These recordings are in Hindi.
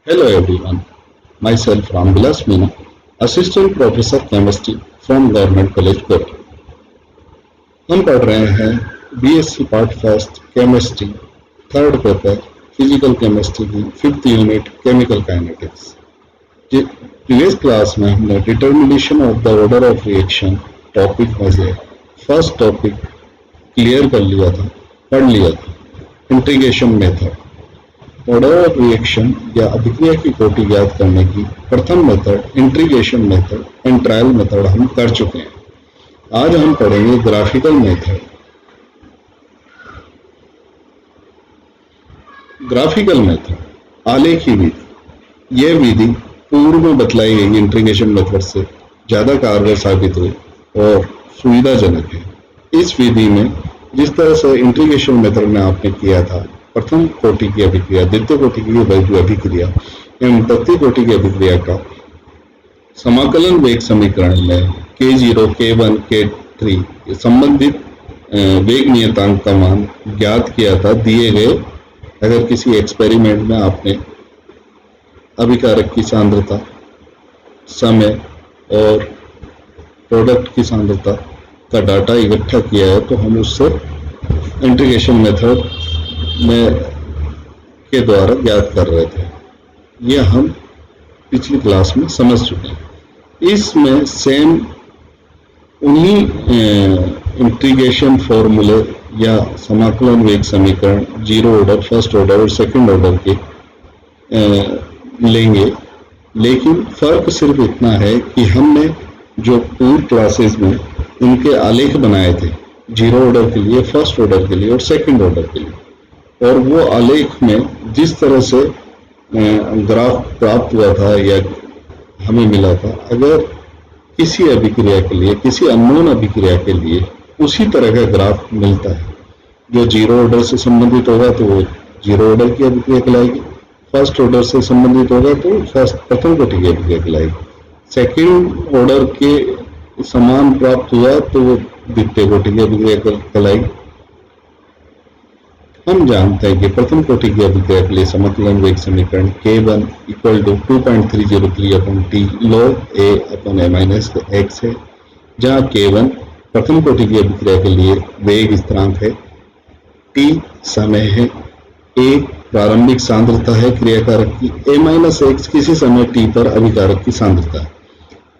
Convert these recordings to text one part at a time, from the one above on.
Hello everyone, myself Ramvilas Meena, Assistant Professor Chemistry from Government College Kochi. हम पढ़ रहे हैं BSc part first chemistry third paper physical chemistry की fifth unit chemical kinetics. Previous class में हमने determination of the order of reaction topic में से फर्स्ट टॉपिक क्लियर कर लिया था, पढ़ लिया था, integration method. Order of reaction या अभिक्रिया की कोटि ज्ञात करने की प्रथम method integration method and trial method हम कर चुके हैं। आज हम पढ़ेंगे ग्राफिकल मेथड। ग्राफिकल मेथड आलेखी विधि। यह विधि पूर्व में बतलाई गई इंटीग्रेशन मेथड से ज्यादा कारगर साबित हुई और सुविधाजनक है। इस विधि में जिस तरह से इंटीग्रेशन मेथड में आपने किया था, प्रथम कोटि की अभिक्रिया, द्वितीय कोटि की अभिक्रिया एवं तृतीय कोटि की अभिक्रिया का समाकलन वेग समीकरण में K0, K1, K3 संबंधित वेग नियतांक का मान ज्ञात किया था दिए गए अगर किसी एक्सपेरिमेंट में आपने अभिकारक की सांद्रता, समय और प्रोडक्ट की सांद्रता का डाटा इकट्ठा किया है तो हम उससे इंटीग्रेशन मेथड में के द्वारा ज्ञात कर रहे थे। यह हम पिछली क्लास में समझ चुके हैं। इसमें सेम उन्हीं इंटीग्रेशन फॉर्मूले या समाकलन वेग समीकरण जीरो ऑर्डर, फर्स्ट ऑर्डर और सेकंड ऑर्डर के लेंगे, लेकिन फर्क सिर्फ इतना है कि हमने जो पूर्व क्लासेस में इनके आलेख बनाए थे जीरो ऑर्डर के लिए, फर्स्ट ऑर्डर के लिए और सेकंड ऑर्डर के लिए, और वो आलेख में जिस तरह से ग्राफ प्राप्त हुआ था या हमें मिला था, अगर किसी अभिक्रिया के लिए, किसी अननोन अभिक्रिया के लिए उसी तरह का ग्राफ मिलता है, जो जीरो ऑर्डर से संबंधित होगा तो वो जीरो ऑर्डर की अभिक्रिया कहलाएगी, फर्स्ट ऑर्डर से संबंधित होगा तो प्रथम कोटि की अभिक्रिया कहलाएगी, सेकंड ऑर्डर के समान प्राप्त हुआ तो वो द्वितीय कोटि की अभिक्रिया कहलाएगी। हम जानते हैं कि प्रथम कोटि की अभिक्रिया के लिए समाकलन वेग समीकरण K1 equal to 2.303 upon T log A upon A minus x है, जहाँ K1 प्रथम कोटि की अभिक्रिया के लिए वेग स्थिरांक है, T समय है, A प्रारंभिक सांद्रता है क्रियाकारक की, A माइनस x किसी समय T पर अभिकारक की सांद्रता है।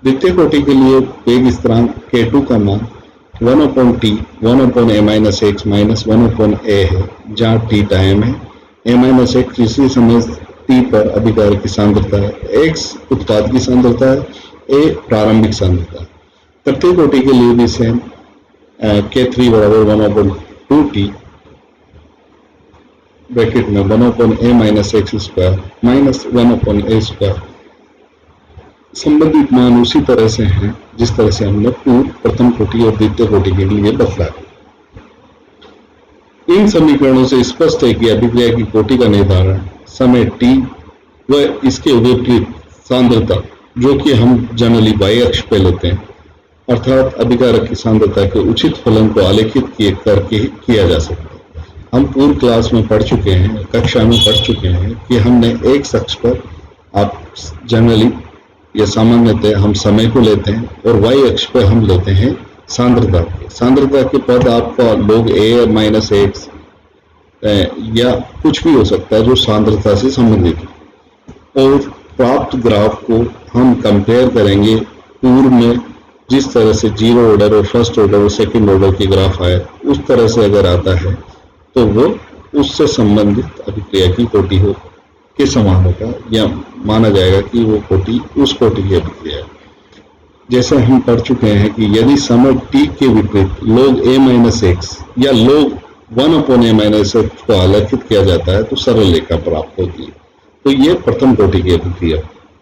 द्वितीय कोटि के लिए वेग स्थिरांक K2 का मान 1 upon T 1 upon A minus x minus 1 upon A है, जहाँ T टाइम है, A minus x किसी समय T पर अभिकारक की सांद्रता है, x उत्पाद की सांद्रता है, A प्रारंभिक सांद्रता है। तृतीय कोटि के लिए भी सेम K3 बराबर 1 upon 2T ब्रैकेट में 1 upon A minus x square minus 1 upon A square. संबंधित मान उसी तरह से हैं जिस तरह से हमने पूर्व, प्रथम कोटि और द्वितीय कोटि के लिए बतलाया। इन समीकरणों से स्पष्ट है कि अभिक्रिया की कोटि का निर्धारण समय t व इसके विपरीत सांद्रता, जो कि हम जनरली y अक्ष पे लेते हैं, अर्थात अभिकारक की सांद्रता के उचित फलन को आलेखित करके किया जा सकता है। हम पूर्व क्लास में पढ़ चुके हैं, कक्षा में पढ़ चुके हैं कि हमने x अक्ष पर आप जनरली या सामान्यतः हम समय को लेते हैं और y अक्ष पर हम लेते हैं सांद्रता के पद आपका log A माइनस x या कुछ भी हो सकता है जो सांद्रता से संबंधित है, और प्राप्त ग्राफ को हम कंपेयर करेंगे पूर्व में जिस तरह से जीरो ऑर्डर और फर्स्ट ऑर्डर और सेकंड ऑर्डर की ग्राफ आए उस तरह से अगर आता है तो वो उससे संबंधित अभिक्रिया की कोटि हो के समान होगा या माना जाएगा कि वो कोटि उस कोटि की अभिक्रिया है। जैसे हम पढ़ चुके हैं कि यदि समय t के विपरीत log A माइनस x या log 1 upon A minus x को आलेखित किया जाता है तो सरल रेखा प्राप्त होती है। तो ये प्रथम कोटि की अभिक्रिया।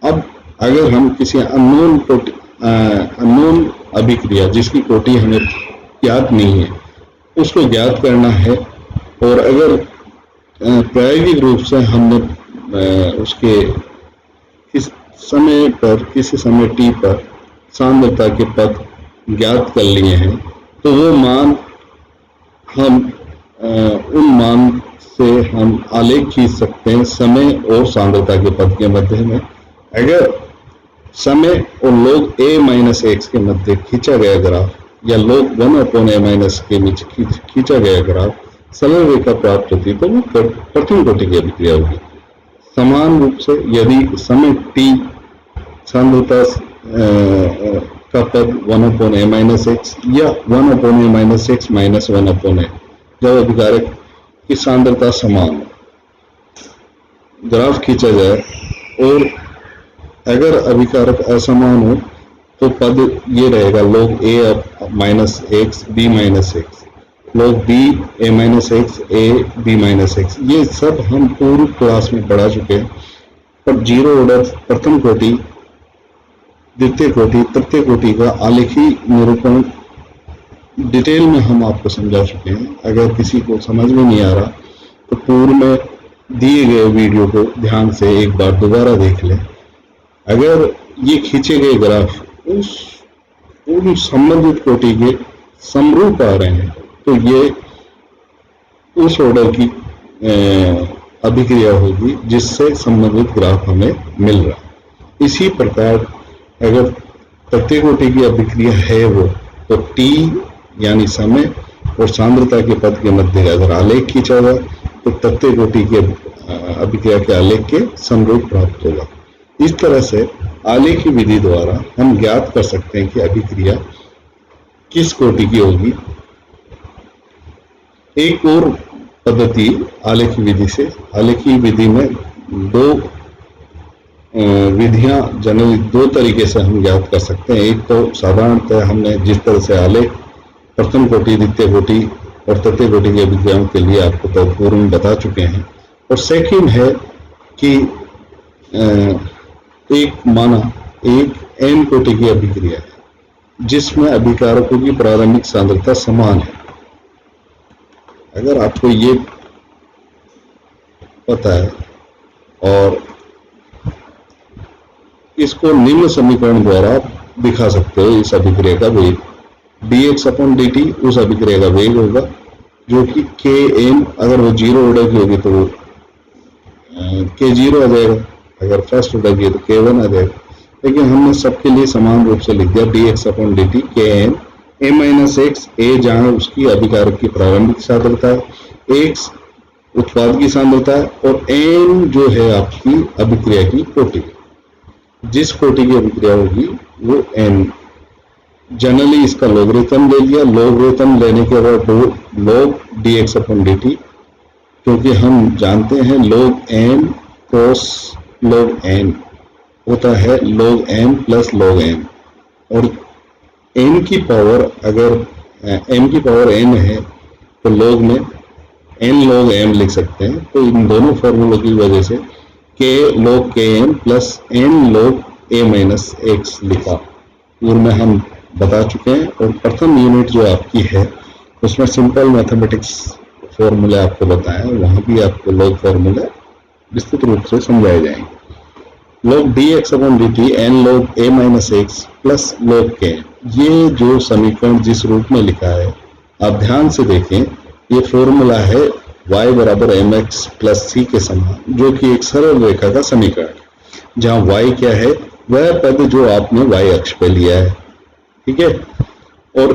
अब अगर हम किसी अननोन अभिक्रिया जिसकी कोटि हमें ज्ञात नहीं है उसको ज्ञात करना है, और अगर प्रायोगिक रूप से हमने उसके किस समय पर, किसी समय t पर सांद्रता के पद ज्ञात कर लिए हैं तो वो मान हम उन मान से हम हम आलेख खींच सकते हैं समय और सांद्रता के पद के मध्य में। अगर समय और log a माइनस एक्स के मध्य खींचा गया ग्राफ या log 1/a माइनस के नीचे खींचा गया ग्राफ सरल रेखा प्राप्त होती तो वो प्रथम कोटि की अभिक्रिया होगी। समान रूप से यदि समय t सांद्रता का पद 1/a माइनस एक्स या 1/a minus x minus 1/a, जब अभिकारक की सांद्रता समान हो, ग्राफ खींचा जाए और अगर अभिकारक असमान हो तो पद ये रहेगा log a minus x b minus x, log b a minus x a b minus x. ये सब हम पूरी क्लास में पढ़ा चुके हैं, पर जीरो ऑर्डर प्रथम कोटि, द्वितीय कोटि, तृतीय कोटि का आलेखी निरूपण डिटेल में हम आपको समझा चुके हैं। अगर किसी को समझ में नहीं आ रहा तो पूर्व में दिए गए वीडियो को ध्यान से एक बार दोबारा देख लें। अगर ये खींचे गए ग्राफ उन संबंधित कोटि के समरूप आ रहे हैं तो ये उस ऑर्डर की अभिक्रिया होगी जिससे संबंधित ग्राफ हमें मिल रहा है। इसी प्रकार अगर तृतीय कोटि की अभिक्रिया है वो तो t यानी समय और सांद्रता के पद के मध्य अगर आलेख खींचा जाए तो तृतीय कोटि की अभिक्रिया के आलेख के समरूप प्राप्त होगा। इस तरह से आलेखी विधि द्वारा हम ज्ञात कर सकते हैं कि अभिक्रिया किस कोटि की होगी। एक और पद्धति आलेखी विधि से, आलेखी विधि में दो विधियां जनरली दो तरीके से हम ज्ञात कर सकते हैं। एक तो साधारणतः हमने जिस तरह से आलेख प्रथम कोटि, द्वितीय कोटि और तृतीय कोटि की अभिक्रियाओं के लिए आपको पूर्व में बता चुके हैं। और सेकंड है कि एक माना एक n कोटि की अभिक्रिया है जिसमें अभिकारकों की प्रारंभिक सांद्रता समान है। अगर आपको ये पता है और इसको निम्न समीकरण द्वारा दिखा सकते हो, इस अभिक्रिया का वेग dx/dt उस अभिक्रिया का वेग होगा जो कि kn, अगर वो जीरो ऑर्डर की होगी तो वो k0 आ जाएगा, अगर फर्स्ट ऑर्डर की है तो k1 आ जाएगा। लेकिन हमने सबके लिए समान रूप से लिख दिया dx/dt kn a minus x, a जहां उसकी अभिकारक की प्रारंभिक सांद्रता है, x उत्पाद की सांद्रता है और n जो है आपकी अभिक्रिया की कोटि। जिस कोटि की अभिक्रिया होगी वो n, जनरली इसका लॉगरिथम ले लिया। लॉगरिथम लेने के बाद log dx/dt, क्योंकि हम जानते हैं log m cross log n होता है log m plus log n, और n की पावर अगर m की पावर n है तो log में n log m लिख सकते हैं। तो इन दोनों फॉर्मूलों की वजह से k log kn plus n log a minus x लिखा, पूर्व में हम बता चुके हैं। और प्रथम यूनिट जो आपकी है उसमें सिंपल मैथमेटिक्स फॉर्मूले आपको बताएं, वहां भी आपको log फॉर्मूले विस्तृत रूप से समझाए जाएंगे। log dx/dt n log a minus x plus log k, ये जो समीकरण जिस रूप में लिखा है आप ध्यान से देखें, ये फॉर्मूला है y बराबर mx प्लस c के समान, जो कि एक सरल रेखा का समीकरण है जहां y क्या है, वह पद जो आपने y अक्ष पे लिया है, ठीक है, और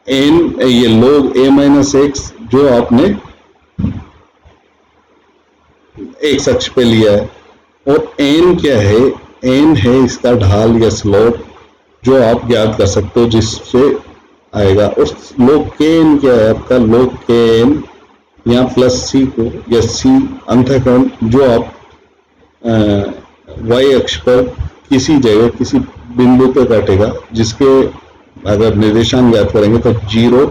n ये log a माइनस एक्स जो आपने x अक्ष पे लिया है, और n क्या है, n है इसका ढाल या स्लोप जो आप ज्ञात कर सकते हो जिससे आएगा। और log kn क्या है आपका, log kn या प्लस c को या c अंतःकोण जो आप y अक्ष पर किसी जगह किसी बिंदु पे काटेगा, जिसके अगर निर्देशांक ज्ञात करेंगे तो 0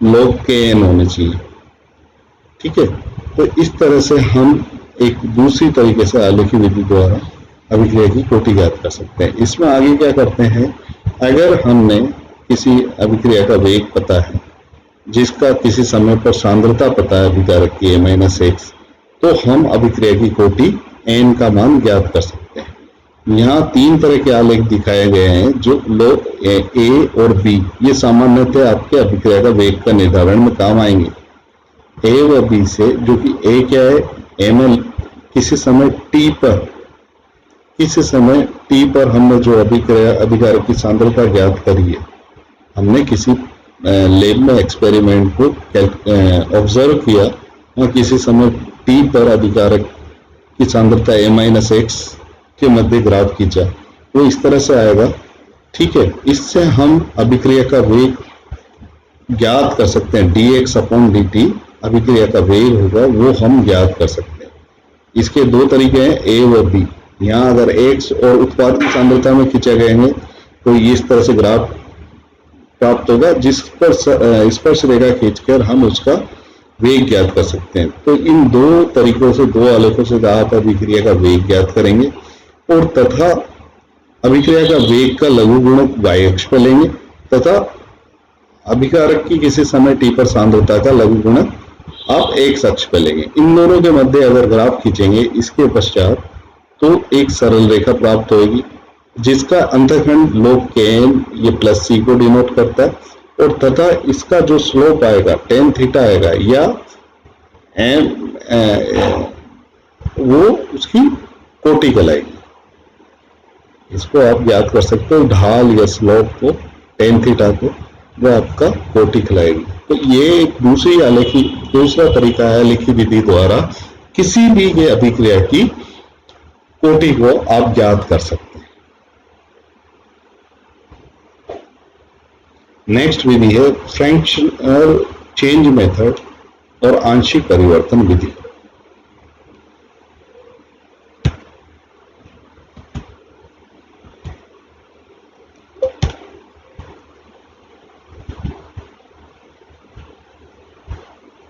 log kn होने चाहिए, ठीक है। तो इस तरह से हम एक दूसरी तरीके से आलेखी विधि द्वारा अभिक्रिया की कोटि ज्ञात कर सकते हैं। इसमें आगे क्या करते हैं, अगर हमने किसी अभिक्रिया का वेग पता है, जिसका किसी समय पर सांद्रता पता है अभिकारक की a माइनस एक्स, तो हम अभिक्रिया की कोटि n का मान ज्ञात कर सकते हैं। यहाँ तीन तरह के आलेख दिखाए गए हैं जो log a और b, ये सामान्यतः आपके अभिक्रिया का वेग का निर्धारण में काम आएंगे। ए व बी से, जो कि ए क्या है, ml, किसी समय t पर हमने जो अभिकारक की सांद्रता ज्ञात करी है, हमने किसी लैब में एक्सपेरिमेंट को ऑब्जर्व किया और किसी समय t पर अभिकारक की सांद्रता a-x के मध्य ग्राफ खींचा, वो इस तरह से आएगा। ठीक है, इससे हम अभिक्रिया का वेग ज्ञात कर सकते हैं, dx/dt अभिक्रिया का वेग होगा, वो हम ज्ञात कर सकते हैं। इसके दो तरीके हैं, a व b। यहाँ अगर x और उत्पाद की सांद्रता में खींचे गए तो इस तरह से ग्राफ प्राप्त होगा, जिस पर स्पर्श रेखा खींचकर हम उसका वेग ज्ञात कर सकते हैं। तो इन दो तरीकों से, दो आलेखों से आप अभिक्रिया का वेग ज्ञात करेंगे और तथा अभिक्रिया का वेग का लघु गुणक y अक्ष पर लेंगे तथा अभिकारक की किसी समय t पर सांद्रता का लघु गुणक आप x अक्ष पर लेंगे। इन दोनों के मध्य अगर ग्राफ खींचेंगे इसके पश्चात तो एक सरल रेखा प्राप्त होगी, जिसका अंतःखंड log kn ये प्लस c को डिनोट करता है, और तथा इसका जो स्लोप आएगा tan थीटा आएगा, या वो उसकी कोटि कहलाएगी। इसको आप याद कर सकते हो, ढाल या स्लोप को, tan थीटा को, वो आपका कोटि कहलाएगी। तो ये एक दूसरा तरीका है आलेखी विधि द्वारा किसी भी ये अभिक्रिया की कोटि को आप ज्ञात कर सकते हैं। नेक्स्ट विधि है फ्रैक्शनल चेंज मेथड और आंशिक परिवर्तन विधि।